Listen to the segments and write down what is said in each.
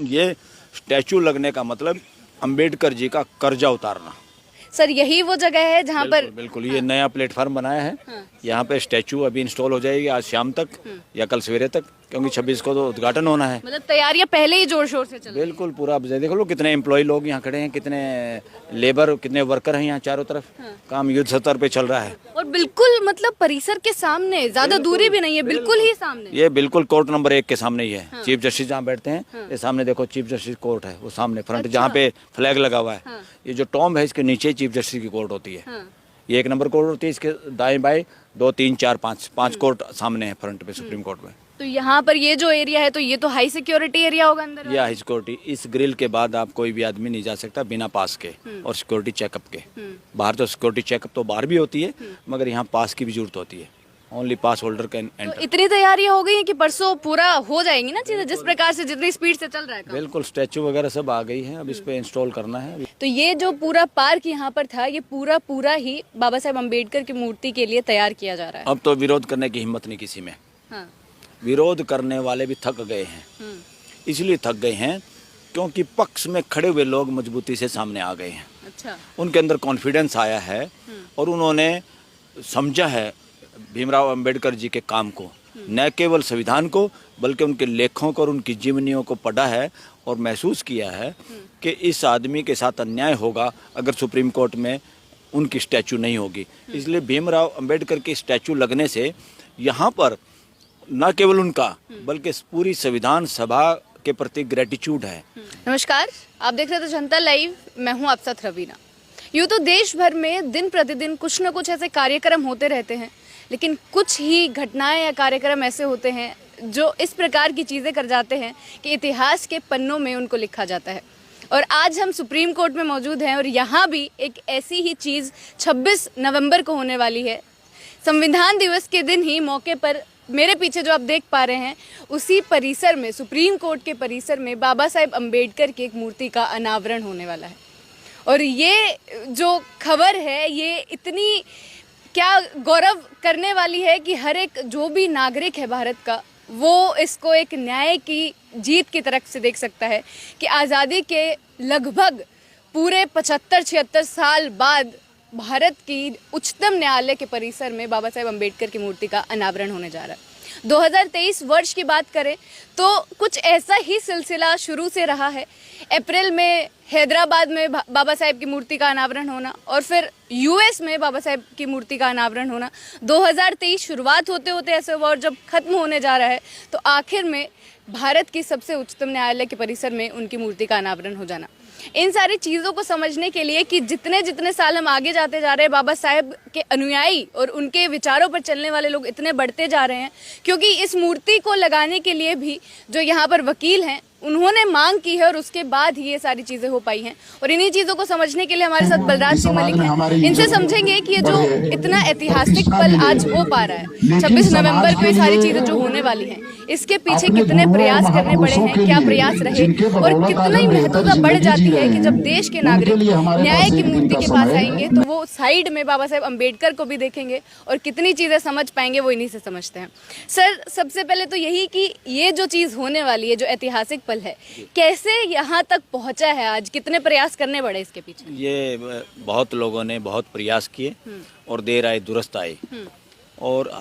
ये स्टैचू लगने का मतलब अंबेडकर जी का कर्जा उतारना। सर यही वो जगह है जहाँ पर बिल्कुल ये नया प्लेटफार्म बनाया है। यहाँ पे स्टैचू अभी इंस्टॉल हो जाएगी आज शाम तक या कल सवेरे तक, क्योंकि 26 को तो उद्घाटन होना है। मतलब तैयारियां पहले ही जोर शोर से चल रही हैं। बिल्कुल पूरा अब देख लो कितने एम्प्लॉय लोग यहाँ खड़े हैं, कितने लेबर, कितने वर्कर हैं यहाँ चारों तरफ। काम युद्ध स्तर पे चल रहा है। और बिल्कुल मतलब परिसर के सामने, ज्यादा दूरी भी नहीं है, बिल्कुल ही सामने। ये बिल्कुल कोर्ट नंबर 1 के सामने ही है। चीफ जस्टिस जहाँ बैठते हैं ये सामने देखो चीफ जस्टिस कोर्ट है, वो सामने फ्रंट जहाँ पे फ्लैग लगा हुआ है। ये जो टॉम्ब है इसके नीचे चीफ जस्टिस की कोर्ट होती है। ये 1 नंबर कोर्ट होती है, इसके दाएं बाएं 2 3 4 5 कोर्ट सामने है फ्रंट पे सुप्रीम कोर्ट में। तो यहाँ पर ये जो एरिया है तो ये तो हाई सिक्योरिटी एरिया होगा अंदर। यह हाई सिक्योरिटी, इस ग्रिल के बाद आप कोई भी आदमी नहीं जा सकता बिना पास के और सिक्योरिटी चेकअप के। बाहर तो सिक्योरिटी चेकअप तो बाहर भी होती है, मगर यहाँ पास की भी जरूरत होती है। ओनली पास होल्डर कैन तो एंटर। इतनी तैयारियां हो गई है कि परसों पूरा हो जाएंगी ना चीजें, जिस प्रकार से जितनी स्पीड से चल रहा है काम। बिल्कुल स्टैचू वगैरह सब आ गई है, अब इस पे इंस्टॉल करना है। तो ये जो पूरा पार्क यहाँ पर था, ये पूरा ही बाबा साहेब अम्बेडकर की मूर्ति के लिए तैयार किया जा रहा है। अब तो विरोध करने की हिम्मत नहीं किसी में। हाँ। विरोध करने वाले भी थक गए हैं। इसलिए थक गए हैं क्योंकि पक्ष में खड़े हुए लोग मजबूती से सामने आ गए हैं। अच्छा। उनके अंदर कॉन्फिडेंस आया है और उन्होंने समझा है भीमराव अंबेडकर जी के काम को, न केवल संविधान को बल्कि उनके लेखों को और उनकी जीवनियों को पढ़ा है और महसूस किया है कि इस आदमी के साथ अन्याय होगा अगर सुप्रीम कोर्ट में उनकी स्टैचू नहीं होगी। इसलिए भीमराव अंबेडकर की स्टैचू लगने से यहाँ पर न केवल उनका बल्कि पूरी संविधान सभा के प्रति ग्रेटिट्यूड है। नमस्कार, आप देख रहे थे जनता लाइव, मैं हूँ आपके साथ रवीना। यूँ तो देश भर में दिन प्रतिदिन कुछ न कुछ ऐसे कार्यक्रम होते रहते हैं, लेकिन कुछ ही घटनाएं या कार्यक्रम ऐसे होते हैं जो इस प्रकार की चीज़ें कर जाते हैं कि इतिहास के पन्नों में उनको लिखा जाता है। और आज हम सुप्रीम कोर्ट में मौजूद हैं और यहाँ भी एक ऐसी ही चीज़ 26 नवंबर को होने वाली है। संविधान दिवस के दिन ही मौके पर मेरे पीछे जो आप देख पा रहे हैं, उसी परिसर में, सुप्रीम कोर्ट के परिसर में बाबा साहेब अम्बेडकर की एक मूर्ति का अनावरण होने वाला है। और ये जो खबर है ये इतनी क्या गौरव करने वाली है कि हर एक जो भी नागरिक है भारत का, वो इसको एक न्याय की जीत की तरफ से देख सकता है कि आज़ादी के लगभग पूरे 75-76 साल बाद भारत की उच्चतम न्यायालय के परिसर में बाबा साहेब अम्बेडकर की मूर्ति का अनावरण होने जा रहा है। 2023 वर्ष की बात करें तो कुछ ऐसा ही सिलसिला शुरू से रहा है। अप्रैल में हैदराबाद में बाबा साहेब की मूर्ति का अनावरण होना और फिर यूएस में बाबा साहेब की मूर्ति का अनावरण होना। 2023 शुरुआत होते होते ऐसे हुआ और जब खत्म होने जा रहा है तो आखिर में भारत की सबसे उच्चतम न्यायालय के परिसर में उनकी मूर्ति का अनावरण हो जाना। इन सारी चीज़ों को समझने के लिए कि जितने साल हम आगे जाते जा रहे हैं, बाबा साहेब के अनुयायी और उनके विचारों पर चलने वाले लोग इतने बढ़ते जा रहे हैं, क्योंकि इस मूर्ति को लगाने के लिए भी जो यहाँ पर वकील हैं उन्होंने मांग की है और उसके बाद ही ये सारी चीज़ें हो पाई हैं। और इन्हीं चीज़ों को समझने के लिए हमारे साथ बलराज सिंह मलिक हैं। इनसे समझेंगे कि ये जो इतना ऐतिहासिक पल आज हो पा रहा है, 26 नवंबर को ये सारी चीज़ें जो होने वाली हैं, इसके पीछे कितने प्रयास करने पड़े हैं, क्या प्रयास रहे और कितना ही महत्वता बढ़ जाती है कि जब देश के नागरिक न्याय की मूर्ति के पास आएंगे तो वो साइड में बाबा साहेब अम्बेडकर को भी देखेंगे और कितनी चीज़ें समझ पाएंगे वो इन्हीं से समझते हैं। सर, सबसे पहले तो यही कि ये जो चीज़ होने वाली है, जो ऐतिहासिक पल है, कैसे यहाँ तक पहुँचा है आज, कितने प्रयास करने पड़े इसके पीछे? ये बहुत लोगों ने बहुत प्रयास किए और देर आए दुरुस्त आए। और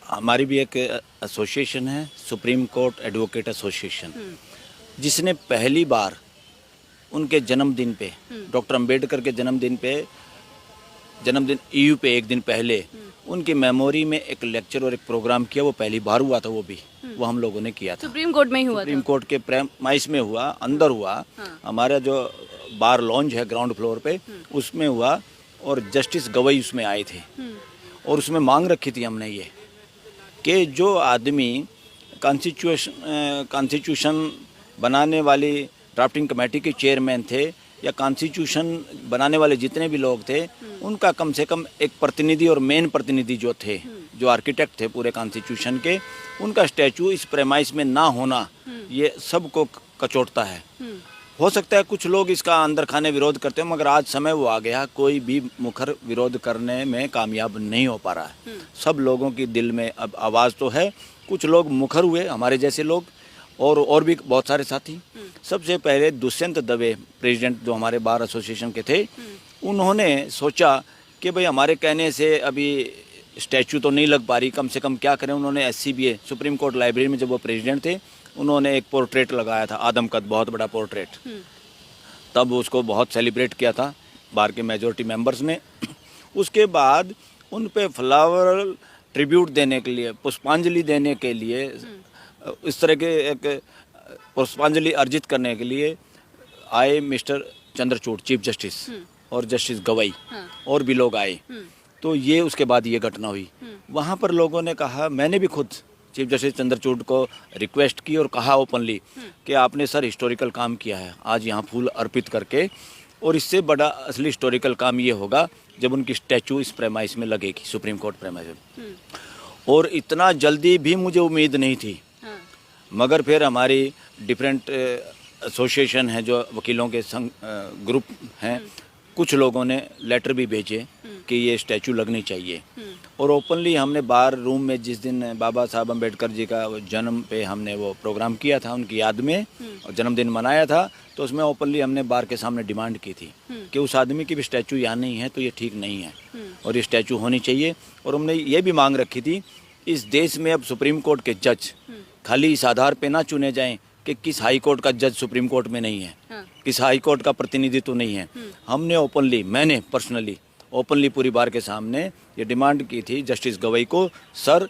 हमारी भी एक एसोसिएशन है, सुप्रीम कोर्ट एडवोकेट एसोसिएशन, जिसने पहली बार उनके जन्मदिन पे, डॉक्टर अंबेडकर के जन्मदिन ईयू पे एक दिन पहले उनकी मेमोरी में एक लेक्चर और एक प्रोग्राम किया। वो पहली बार हुआ था, वो हम लोगों ने किया था। सुप्रीम कोर्ट में ही हुआ? सुप्रीम कोर्ट के प्रेमाइस में हुआ, अंदर हुआ। हमारा जो बार लॉन्ज है ग्राउंड फ्लोर पे, उसमें हुआ और जस्टिस गवई उसमें आए थे। और उसमें मांग रखी थी हमने ये कि जो आदमी कॉन्स्टिट्यूशन बनाने वाली ड्राफ्टिंग कमेटी के चेयरमैन थे या कॉन्स्टिट्यूशन बनाने वाले जितने भी लोग थे, उनका कम से कम एक प्रतिनिधि और मेन प्रतिनिधि जो थे, जो आर्किटेक्ट थे पूरे कॉन्स्टिट्यूशन के, उनका स्टैचू इस प्रेमाइस में ना होना ये सबको कचोटता है। हो सकता है कुछ लोग इसका अंदर खाने विरोध करते हैं, मगर आज समय वो आ गया, कोई भी मुखर विरोध करने में कामयाब नहीं हो पा रहा है। सब लोगों की दिल में अब आवाज़ तो है, कुछ लोग मुखर हुए, हमारे जैसे लोग, और भी बहुत सारे साथी। सबसे पहले दुष्यंत दवे प्रेसिडेंट जो हमारे बार एसोसिएशन के थे, उन्होंने सोचा कि भाई हमारे कहने से अभी स्टैचू तो नहीं लग पा रही, कम से कम क्या करें। उन्होंने SCBA सुप्रीम कोर्ट लाइब्रेरी में जब वो प्रेसिडेंट थे, उन्होंने एक पोर्ट्रेट लगाया था, आदमकद, बहुत बड़ा पोर्ट्रेट। तब उसको बहुत सेलिब्रेट किया था बार के मेजॉरिटी मेंबर्स ने। उसके बाद उन पे फ्लावर ट्रिब्यूट देने के लिए, पुष्पांजलि देने के लिए, इस तरह के एक पुष्पांजलि अर्जित करने के लिए आए मिस्टर चंद्रचूड़ चीफ जस्टिस और जस्टिस गवई, और भी लोग आए। तो ये उसके बाद ये घटना हुई। वहाँ पर लोगों ने कहा, मैंने भी खुद चीफ जस्टिस चंद्रचूड़ को रिक्वेस्ट की और कहा ओपनली कि आपने सर हिस्टोरिकल काम किया है आज यहाँ फूल अर्पित करके, और इससे बड़ा असली हिस्टोरिकल काम ये होगा जब उनकी स्टैचू इस प्रेमाइस में लगेगी, सुप्रीम कोर्ट प्रेमाइस में। और इतना जल्दी भी मुझे उम्मीद नहीं थी। मगर फिर हमारी डिफरेंट एसोसिएशन है, जो वकीलों के संघ ग्रुप हैं, कुछ लोगों ने लेटर भी भेजे कि ये स्टैचू लगनी चाहिए। और ओपनली हमने बार रूम में जिस दिन बाबा साहब अम्बेडकर जी का जन्म पे हमने वो प्रोग्राम किया था उनकी याद में, और जन्मदिन मनाया था, तो उसमें ओपनली हमने बार के सामने डिमांड की थी कि उस आदमी की भी स्टैचू यहाँ नहीं है तो ये ठीक नहीं है और ये स्टैचू होनी चाहिए। और हमने ये भी मांग रखी थी, इस देश में अब सुप्रीम कोर्ट के जज खाली इस आधार पे ना चुने जाएं कि किस हाई कोर्ट का जज सुप्रीम कोर्ट में नहीं है, किस हाई कोर्ट का प्रतिनिधित्व तो नहीं है। हमने ओपनली, मैंने पर्सनली ओपनली पूरी बार के सामने ये डिमांड की थी जस्टिस गवई को, सर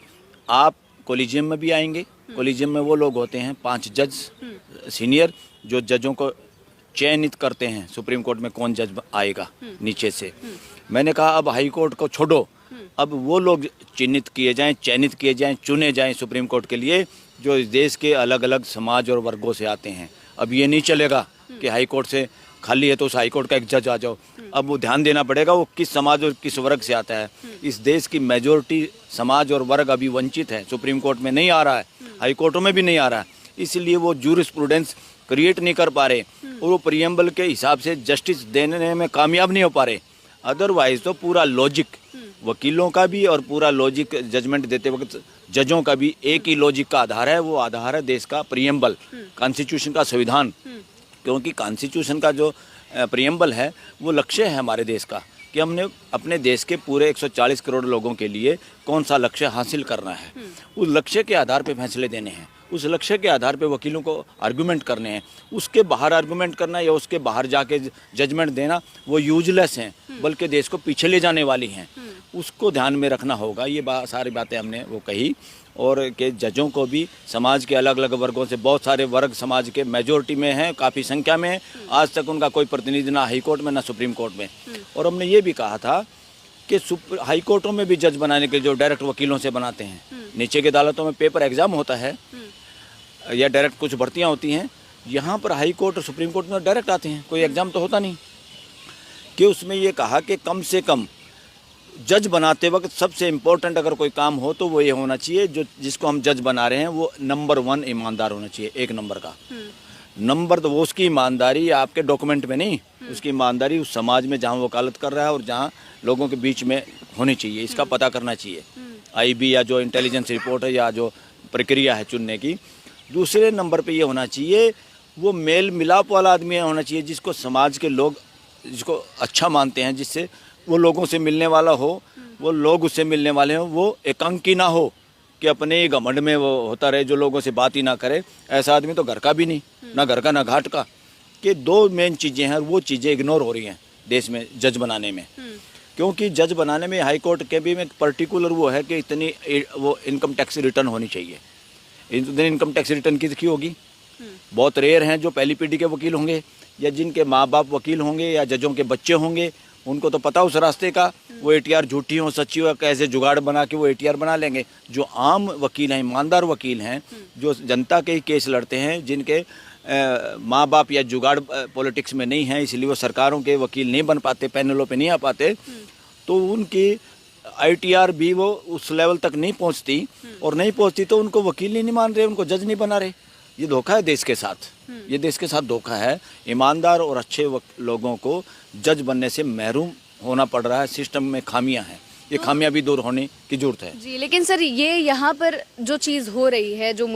आप कोलिजियम में भी आएंगे। कोलिजियम में वो लोग होते हैं 5 जज सीनियर जो जजों को चयनित करते हैं सुप्रीम कोर्ट में कौन जज आएगा नीचे से। मैंने कहा अब हाई कोर्ट को छोड़ो, अब वो लोग चिन्हित किए जाएं, चयनित किए जाएं, चुने जाएं सुप्रीम कोर्ट के लिए जो इस देश के अलग अलग समाज और वर्गों से आते हैं। अब ये नहीं चलेगा कि हाई कोर्ट से खाली है तो उस हाई कोर्ट का एक जज आ जाओ। अब वो ध्यान देना पड़ेगा वो किस समाज और किस वर्ग से आता है। इस देश की मेजॉरिटी समाज और वर्ग अभी वंचित है, सुप्रीम कोर्ट में नहीं आ रहा है, हाई कोर्टों में भी नहीं आ रहा है, इसलिए वो जूरिस्प्रूडेंस क्रिएट नहीं कर पा रहे और वो प्रीएम्बल के हिसाब से जस्टिस देने में कामयाब नहीं हो पा रहे। अदरवाइज तो पूरा लॉजिक वकीलों का भी और पूरा लॉजिक जजमेंट देते वक्त जजों का भी एक ही लॉजिक का आधार है, वो आधार है देश का प्रीएम्बल, कॉन्स्टिट्यूशन का संविधान। क्योंकि कॉन्स्टिट्यूशन का जो प्रीएम्बल है वो लक्ष्य है हमारे देश का कि हमने अपने देश के पूरे 140 करोड़ लोगों के लिए कौन सा लक्ष्य हासिल करना है, उस लक्ष्य के आधार पे फैसले देने हैं, उस लक्ष्य के आधार पे वकीलों को आर्गूमेंट करने हैं। उसके बाहर आर्गूमेंट करना या उसके बाहर जाके जजमेंट देना वो यूजलेस हैं, बल्कि देश को पीछे ले जाने वाली हैं। उसको ध्यान में रखना होगा। ये सारी बातें हमने वो कही और कि जजों को भी समाज के अलग अलग वर्गों से, बहुत सारे वर्ग समाज के मेजॉरिटी में हैं, काफ़ी संख्या में, आज तक उनका कोई प्रतिनिधि ना हाई कोर्ट में ना सुप्रीम कोर्ट में। और हमने ये भी कहा था कि हाई कोर्टों में भी जज बनाने के लिए जो डायरेक्ट वकीलों से बनाते हैं, नीचे की अदालतों में पेपर एग्जाम होता है या डायरेक्ट कुछ भर्तियाँ होती हैं, यहाँ पर हाई कोर्ट और सुप्रीम कोर्ट में डायरेक्ट आते हैं, कोई एग्ज़ाम तो होता नहीं। कि उसमें ये कहा कि कम से कम जज बनाते वक्त सबसे इम्पोर्टेंट अगर कोई काम हो तो वो ये होना चाहिए, जो जिसको हम जज बना रहे हैं वो नंबर 1 ईमानदार होना चाहिए, 1 नंबर का नंबर। तो वो उसकी ईमानदारी आपके डॉक्यूमेंट में नहीं, उसकी ईमानदारी उस समाज में जहाँ वकालत कर रहा है और जहाँ लोगों के बीच में होनी चाहिए, इसका पता करना चाहिए। IB या जो इंटेलिजेंस रिपोर्ट है या जो प्रक्रिया है चुनने की। दूसरे नंबर पे ये होना चाहिए वो मेल मिलाप वाला आदमी होना चाहिए, जिसको समाज के लोग जिसको अच्छा मानते हैं, जिससे वो लोगों से मिलने वाला हो, वो लोग उससे मिलने वाले हों, वो एकांकी ना हो कि अपने ही घमंड में वो होता रहे, जो लोगों से बात ही ना करे। ऐसा आदमी तो घर का भी नहीं, ना घर का ना घाट का। कि 2 मेन चीज़ें हैं, वो चीज़ें इग्नोर हो रही हैं देश में जज बनाने में। क्योंकि जज बनाने में हाई कोर्ट के भी में पर्टिकुलर वो है कि इतनी वो इनकम टैक्स रिटर्न होनी चाहिए। इतनी इनकम टैक्स रिटर्न किसकी होगी? बहुत रेयर हैं जो पहली पीढ़ी के वकील होंगे या जिनके माँ बाप वकील होंगे या जजों के बच्चे होंगे, उनको तो पता उस रास्ते का। वो ATR झूठी हो सच्ची हो, कैसे जुगाड़ बना के वो ATR बना लेंगे। जो आम वकील हैं, ईमानदार वकील हैं, जो जनता के ही केस लड़ते हैं, जिनके माँ बाप या जुगाड़ पॉलिटिक्स में नहीं है, इसलिए वो सरकारों के वकील नहीं बन पाते, पैनलों पे नहीं आ पाते, तो उनकी ITR भी वो उस लेवल तक नहीं पहुंचती, और नहीं पहुंचती तो उनको वकील ही नहीं मान रहे, उनको जज नहीं बना रहे। ये धोखा है देश के साथ, ये देश के साथ धोखा है। ईमानदार और अच्छे लोगों को जज बनने से महरूम होना पड़ रहा है। सिस्टम में खामियां हैं, ये खामियां भी दूर होने की जरूरत है। जी, लेकिन सर ये यहाँ पर जो चीज़ हो रही है, जो